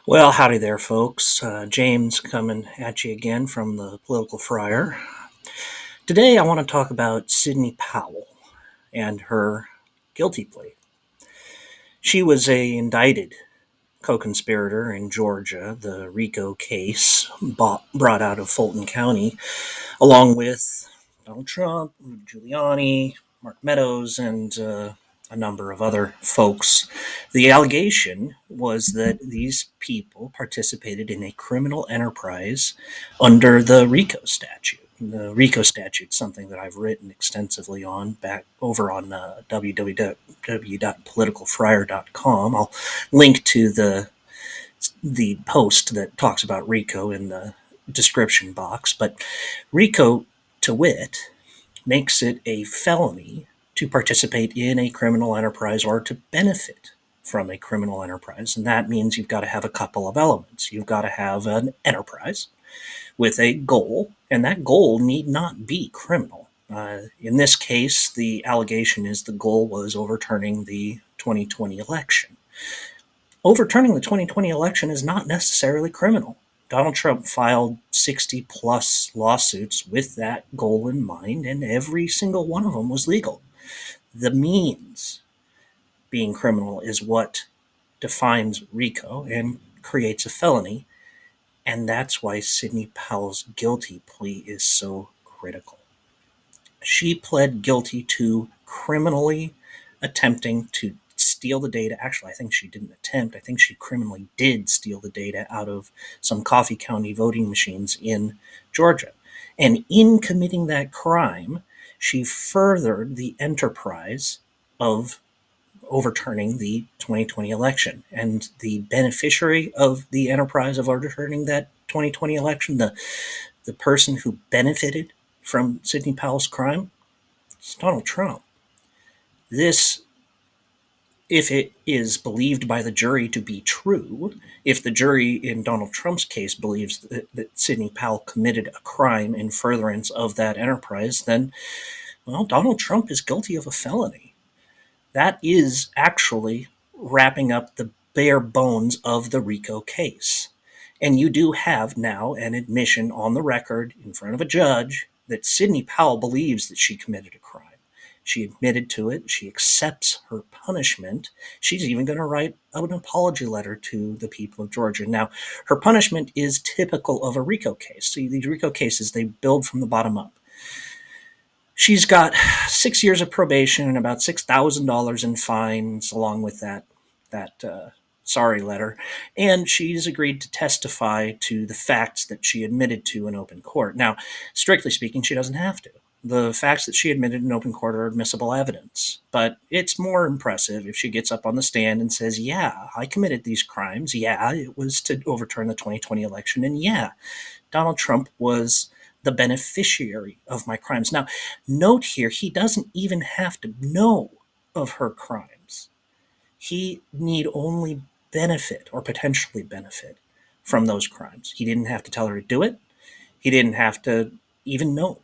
Well, howdy there, folks. James coming at you again from the Political Friar. Today, I want to talk about Sidney Powell and her guilty plea. She was a indicted co-conspirator in Georgia, the RICO case brought out of Fulton County, along with Donald Trump, Rudy Giuliani, Mark Meadows, and a number of other folks. The allegation was that these people participated in a criminal enterprise under the RICO statute. The RICO statute is something that I've written extensively on back over on www.politicalfriar.com. I'll link to the post that talks about RICO in the description box. But RICO, to wit, makes it a felony to participate in a criminal enterprise or to benefit from a criminal enterprise. And that means you've got to have a couple of elements. You've got to have an enterprise with a goal, and that goal need not be criminal. In this case, the allegation is the goal was overturning the 2020 election. Overturning the 2020 election is not necessarily criminal. Donald Trump filed 60 plus lawsuits with that goal in mind, and every single one of them was legal. The means being criminal is what defines RICO and creates a felony, and that's why Sidney Powell's guilty plea is so critical. She pled guilty to criminally attempting to steal the data. Actually, I think she didn't attempt. I think she criminally did steal the data out of some Coffee County voting machines in Georgia. And in committing that crime, she furthered the enterprise of overturning the 2020 election. And the beneficiary of the enterprise of overturning that 2020 election, the person who benefited from Sidney Powell's crime, it's Donald Trump. This, if it is believed by the jury to be true, if the jury in Donald Trump's case believes that Sidney Powell committed a crime in furtherance of that enterprise, then, well, Donald Trump is guilty of a felony. That is actually wrapping up the bare bones of the RICO case. And you do have now an admission on the record in front of a judge that Sidney Powell believes that she committed a crime. She admitted to it. She accepts her punishment. She's even going to write an apology letter to the people of Georgia. Now, her punishment is typical of a RICO case. See, these RICO cases, they build from the bottom up. She's got 6 years of probation and about $6,000 in fines, along with that sorry letter, and she's agreed to testify to the facts that she admitted to in open court. Now, strictly speaking, she doesn't have to. The facts that she admitted in open court are admissible evidence, but it's more impressive if she gets up on the stand and says, yeah, I committed these crimes. Yeah, it was to overturn the 2020 election. And yeah, Donald Trump was the beneficiary of my crimes. Now, note here, he doesn't even have to know of her crimes. He need only benefit or potentially benefit from those crimes. He didn't have to tell her to do it. He didn't have to even know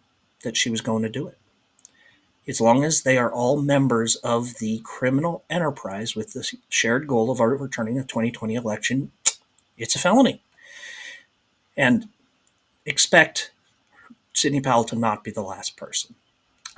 that she was going to do it. As long as they are all members of the criminal enterprise with the shared goal of overturning the 2020 election, it's a felony. And expect Sidney Powell to not be the last person.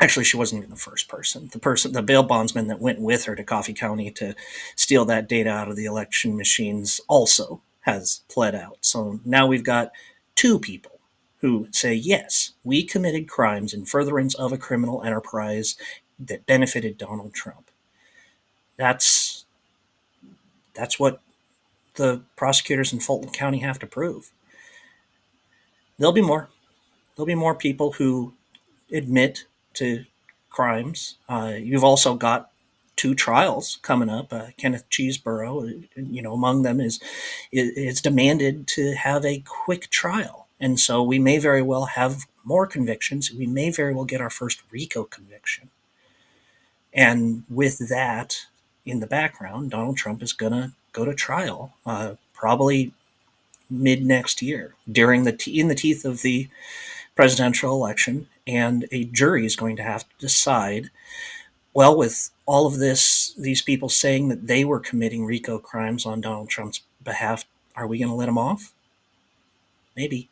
Actually, she wasn't even the first person. The bail bondsman that went with her to Coffee County to steal that data out of the election machines also has pled out. So now we've got two people who say, yes, we committed crimes in furtherance of a criminal enterprise that benefited Donald Trump. That's what the prosecutors in Fulton County have to prove. There'll be more. There'll be more people who admit to crimes. You've also got two trials coming up. Kenneth Cheeseborough, among them is demanded to have a quick trial, and so we may very well have more convictions. We may very well get our first RICO conviction, and with that in the background, Donald Trump is going to go to trial, probably mid next year, in the teeth of the presidential election, and a jury is going to have to decide, well, with all of these people saying that they were committing RICO crimes on Donald Trump's behalf, Are we going to let them off? Maybe.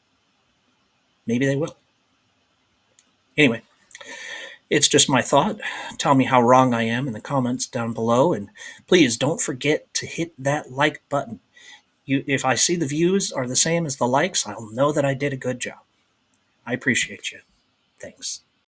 Maybe they will. Anyway, it's just my thought. Tell me how wrong I am in the comments down below, and please don't forget to hit that like button. If I see the views are the same as the likes, I'll know that I did a good job. I appreciate you. Thanks.